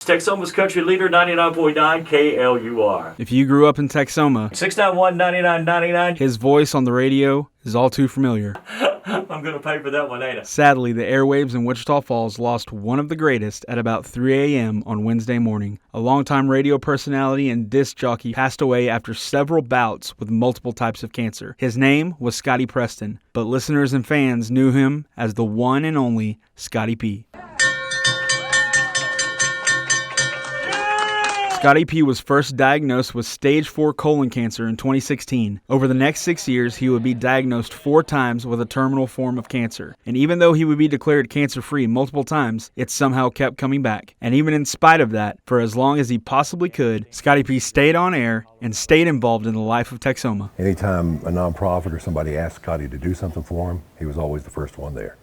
Texoma's country leader, 99.9 KLUR. If you grew up in Texoma, 691-9999. his voice on the radio is all too familiar. I'm going to pay for that one, ain't I? Sadly, the airwaves in Wichita Falls lost one of the greatest at about 3 a.m. on Wednesday morning. A longtime radio personality and disc jockey passed away after several bouts with multiple types of cancer. His name was Scotty Preston, but listeners and fans knew him as the one and only Scotty P. Scotty P was first diagnosed with stage 4 colon cancer in 2016. Over the next 6 years, he would be diagnosed 4 times with a terminal form of cancer. And even though he would be declared cancer-free multiple times, it somehow kept coming back. And even in spite of that, for as long as he possibly could, Scotty P stayed on air and stayed involved in the life of Texoma. Anytime a nonprofit or somebody asked Scotty to do something for him, he was always the first one there.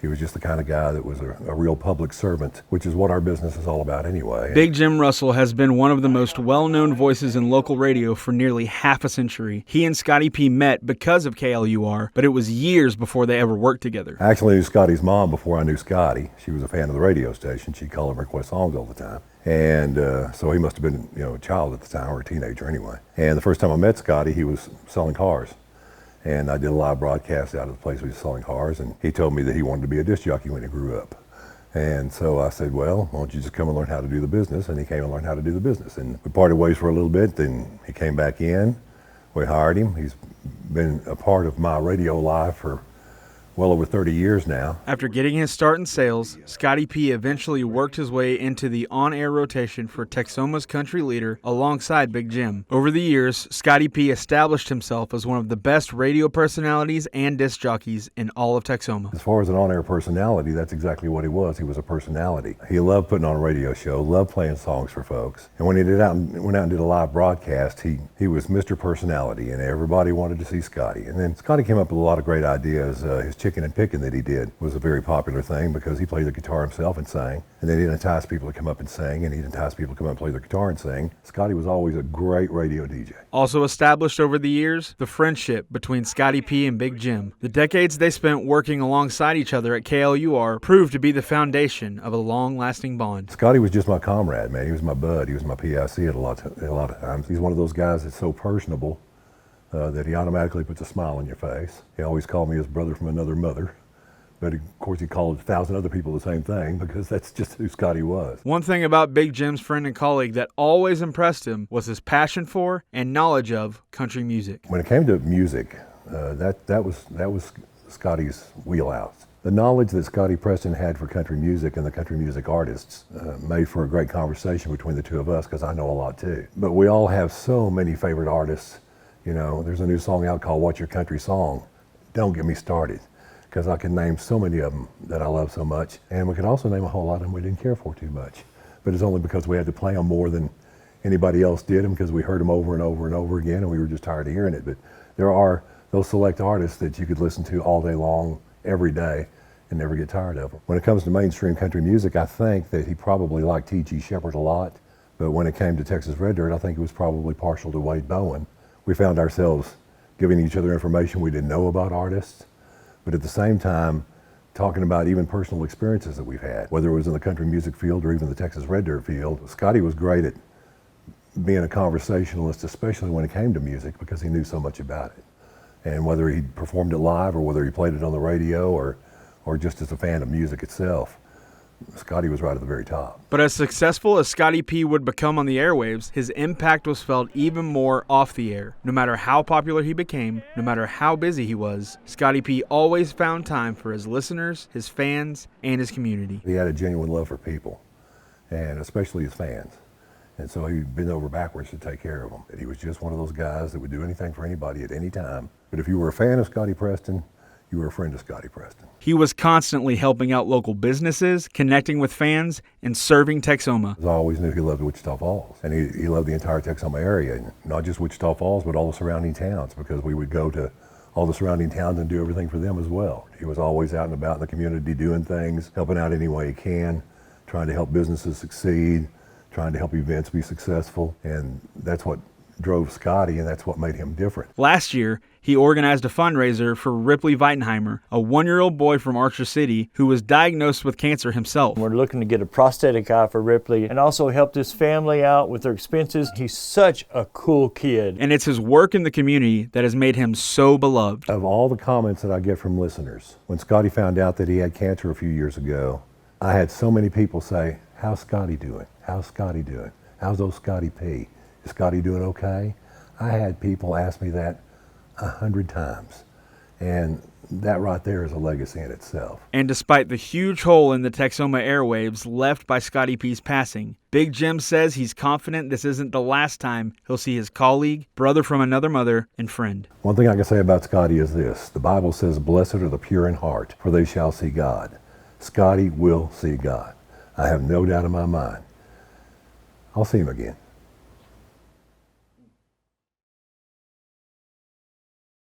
He was just the kind of guy that was a real public servant, which is what our business is all about anyway. Big Jim Russell has been one of the most well-known voices in local radio for nearly half a century. He and Scotty P met because of KLUR, but it was years before they ever worked together. I actually knew Scotty's mom before I knew Scotty. She was a fan of the radio station. She'd call and request songs all the time. And so he must have been, a child at the time, or a teenager anyway. And the first time I met Scotty, he was selling cars. And I did a live broadcast out of the place where he was selling cars, and he told me that he wanted to be a disc jockey when he grew up. And so I said, well, why don't you just come and learn how to do the business? And he came and learned how to do the business. And we parted ways for a little bit, then he came back in. We hired him. He's been a part of my radio life for well over 30 years now. After getting his start in sales, Scotty P eventually worked his way into the on-air rotation for Texoma's country leader alongside Big Jim. Over the years, Scotty P established himself as one of the best radio personalities and disc jockeys in all of Texoma. As far as an on-air personality, that's exactly what he was. He was a personality. He loved putting on a radio show, loved playing songs for folks. And when he went out and did a live broadcast, he was Mr. Personality, and everybody wanted to see Scotty. And then Scotty came up with a lot of great ideas. His chicken and picking that he did was a very popular thing because he played the guitar himself and sang, and then he'd entice people to come up and sing, and he'd entice people to come up and play the guitar and sing. Scotty was always a great radio DJ. Also established over the years, the friendship between Scotty P and Big Jim. The decades they spent working alongside each other at KLUR proved to be the foundation of a long-lasting bond. Scotty was just my comrade, man. He was my bud. He was my PIC at a lot of times. He's one of those guys that's so personable that he automatically puts a smile on your face. He always called me his brother from another mother. But of course he called 1,000 other people the same thing because that's just who Scotty was. One thing about Big Jim's friend and colleague that always impressed him was his passion for and knowledge of country music. When it came to music, that was Scotty's wheelhouse. The knowledge that Scotty Preston had for country music and the country music artists made for a great conversation between the two of us because I know a lot too. But we all have so many favorite artists. There's a new song out called What's Your Country Song? Don't get me started, because I can name so many of them that I love so much. And we could also name a whole lot of them we didn't care for too much. But it's only because we had to play them more than anybody else did them because we heard them over and over and over again and we were just tired of hearing it. But there are those select artists that you could listen to all day long, every day, and never get tired of them. When it comes to mainstream country music, I think that he probably liked T.G. Shepherd a lot. But when it came to Texas Red Dirt, I think it was probably partial to Wade Bowen. We found ourselves giving each other information we didn't know about artists, but at the same time, talking about even personal experiences that we've had, whether it was in the country music field or even the Texas Red Dirt field. Scotty was great at being a conversationalist, especially when it came to music, because he knew so much about it. And whether he performed it live or whether he played it on the radio or just as a fan of music itself, Scotty was right at the very top. But as successful as Scotty P would become on the airwaves, his impact was felt even more off the air. No matter how popular he became, no matter how busy he was, Scotty P always found time for his listeners, his fans, and his community. He had a genuine love for people, and especially his fans. And so he'd bend over backwards to take care of them. And he was just one of those guys that would do anything for anybody at any time. But if you were a fan of Scotty Preston, you were a friend of Scotty Preston. He was constantly helping out local businesses, connecting with fans, and serving Texoma. I always knew he loved Wichita Falls, and he loved the entire Texoma area, and not just Wichita Falls, but all the surrounding towns, because we would go to all the surrounding towns and do everything for them as well. He was always out and about in the community doing things, helping out any way he can, trying to help businesses succeed, trying to help events be successful, and that's what drove Scotty, and that's what made him different. Last year, he organized a fundraiser for Ripley Weitenheimer, a 1-year-old boy from Archer City who was diagnosed with cancer himself. We're looking to get a prosthetic eye for Ripley and also help this family out with their expenses. He's such a cool kid. And it's his work in the community that has made him so beloved. Of all the comments that I get from listeners, when Scotty found out that he had cancer a few years ago, I had so many people say, "How's Scotty doing? How's Scotty doing? How's old Scotty P? Is Scotty doing okay?" I had people ask me that 100 times. And that right there is a legacy in itself. And despite the huge hole in the Texoma airwaves left by Scotty P's passing, Big Jim says he's confident this isn't the last time he'll see his colleague, brother from another mother, and friend. One thing I can say about Scotty is this. The Bible says, "Blessed are the pure in heart, for they shall see God." Scotty will see God. I have no doubt in my mind. I'll see him again.